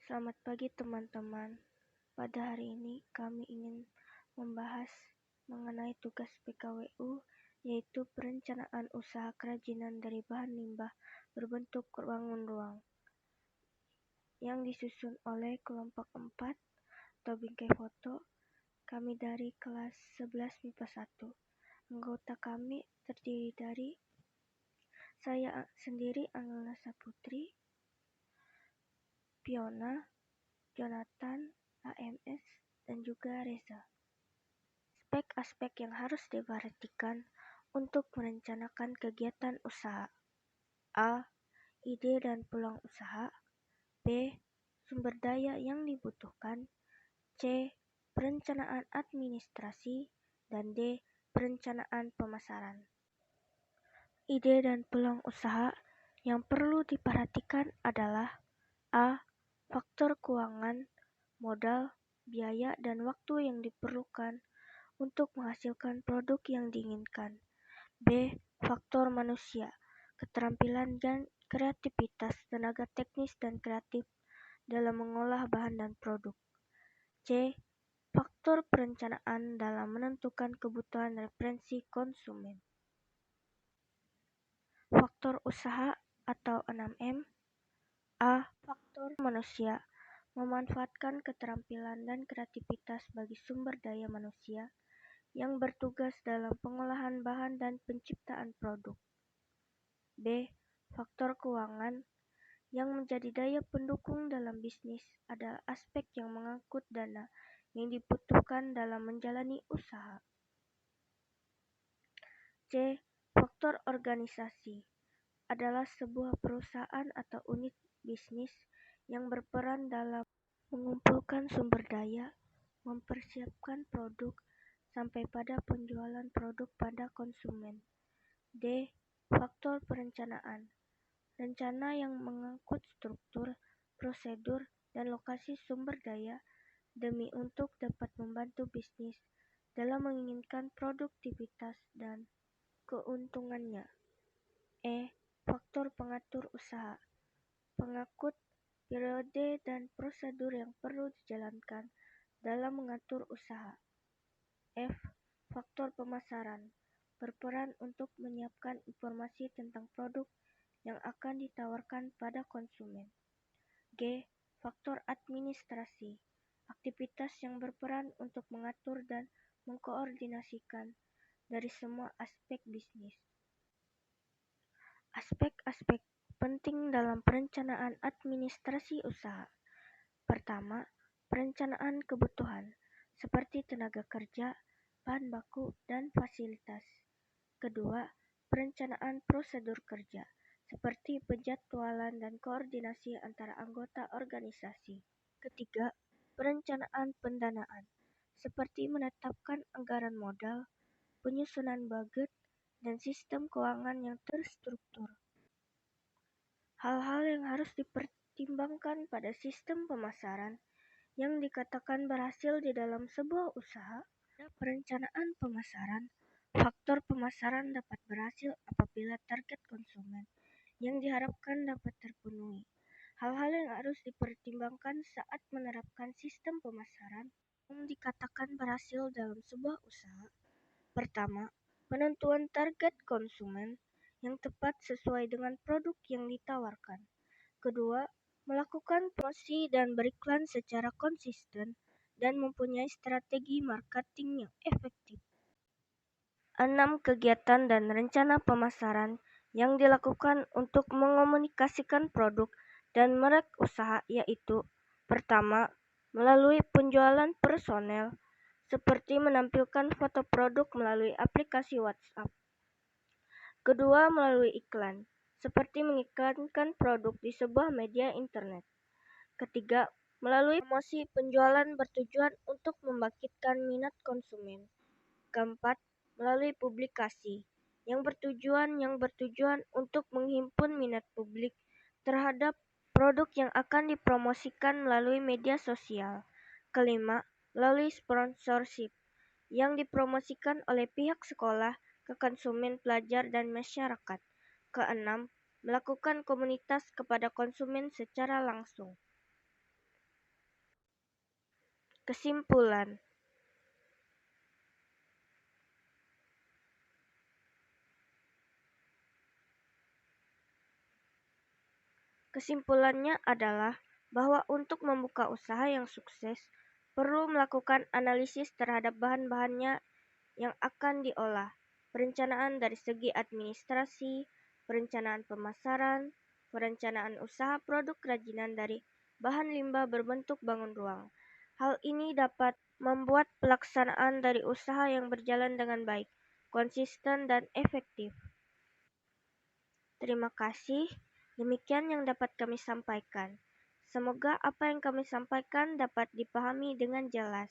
Selamat pagi teman-teman. Pada hari ini kami ingin membahas mengenai tugas PKWU, yaitu perencanaan usaha kerajinan dari bahan limbah berbentuk bangun ruang, yang disusun oleh kelompok 4 atau bingkai foto. Kami dari kelas 11 MIPA 1. Anggota kami terdiri dari saya sendiri, Angelina Saputri, Fiona, Jonathan, AMS, dan juga Reza. Aspek-aspek yang harus diperhatikan untuk merencanakan kegiatan usaha. A. Ide dan peluang usaha. B. Sumber daya yang dibutuhkan. C. Perencanaan administrasi. Dan D. Perencanaan pemasaran. Ide dan peluang usaha yang perlu diperhatikan adalah A. Faktor keuangan, modal, biaya, dan waktu yang diperlukan untuk menghasilkan produk yang diinginkan. B. Faktor manusia, keterampilan dan kreativitas, tenaga teknis dan kreatif dalam mengolah bahan dan produk. C. Faktor perencanaan dalam menentukan kebutuhan referensi konsumen. Faktor usaha atau 6M. A. Faktor manusia, memanfaatkan keterampilan dan kreativitas bagi sumber daya manusia yang bertugas dalam pengolahan bahan dan penciptaan produk. B. Faktor keuangan, yang menjadi daya pendukung dalam bisnis adalah aspek yang mengangkut dana yang dibutuhkan dalam menjalani usaha. C. Faktor organisasi, adalah sebuah perusahaan atau unit bisnis yang berperan dalam mengumpulkan sumber daya, mempersiapkan produk, sampai pada penjualan produk pada konsumen. D. Faktor perencanaan, rencana yang mengangkut struktur, prosedur, dan lokasi sumber daya demi untuk dapat membantu bisnis dalam menginginkan produktivitas dan keuntungannya. E. Faktor pengatur usaha, pengangkut periode dan prosedur yang perlu dijalankan dalam mengatur usaha. F. Faktor pemasaran, berperan untuk menyiapkan informasi tentang produk yang akan ditawarkan pada konsumen. G. Faktor administrasi, aktivitas yang berperan untuk mengatur dan mengkoordinasikan dari semua aspek bisnis. Aspek-aspek penting dalam perencanaan administrasi usaha. Pertama, perencanaan kebutuhan, seperti tenaga kerja, bahan baku, dan fasilitas. Kedua, perencanaan prosedur kerja, seperti penjadwalan dan koordinasi antara anggota organisasi. Ketiga, perencanaan pendanaan, seperti menetapkan anggaran modal, penyusunan budget, dan sistem keuangan yang terstruktur. Hal-hal yang harus dipertimbangkan pada sistem pemasaran yang dikatakan berhasil di dalam sebuah usaha. Perencanaan pemasaran, faktor pemasaran dapat berhasil apabila target konsumen yang diharapkan dapat terpenuhi. Hal-hal yang harus dipertimbangkan saat menerapkan sistem pemasaran yang dikatakan berhasil dalam sebuah usaha. Pertama, penentuan target konsumen yang tepat sesuai dengan produk yang ditawarkan. Kedua, melakukan promosi dan beriklan secara konsisten dan mempunyai strategi marketing yang efektif. 6. Kegiatan dan rencana pemasaran yang dilakukan untuk mengomunikasikan produk dan merek usaha, yaitu: pertama, melalui penjualan personel, seperti menampilkan foto produk melalui aplikasi WhatsApp. Kedua, melalui iklan, seperti mengiklankan produk di sebuah media internet. Ketiga, melalui promosi penjualan bertujuan untuk membangkitkan minat konsumen. Keempat, melalui publikasi yang bertujuan untuk menghimpun minat publik terhadap produk yang akan dipromosikan melalui media sosial. Kelima, melalui sponsorship yang dipromosikan oleh pihak sekolah ke konsumen, pelajar, dan masyarakat. Keenam, melakukan komunitas kepada konsumen secara langsung. Kesimpulan. Kesimpulannya adalah bahwa untuk membuka usaha yang sukses, perlu melakukan analisis terhadap bahan-bahannya yang akan diolah, perencanaan dari segi administrasi, perencanaan pemasaran, perencanaan usaha produk kerajinan dari bahan limbah berbentuk bangun ruang. Hal ini dapat membuat pelaksanaan dari usaha yang berjalan dengan baik, konsisten, dan efektif. Terima kasih. Demikian yang dapat kami sampaikan. Semoga apa yang kami sampaikan dapat dipahami dengan jelas.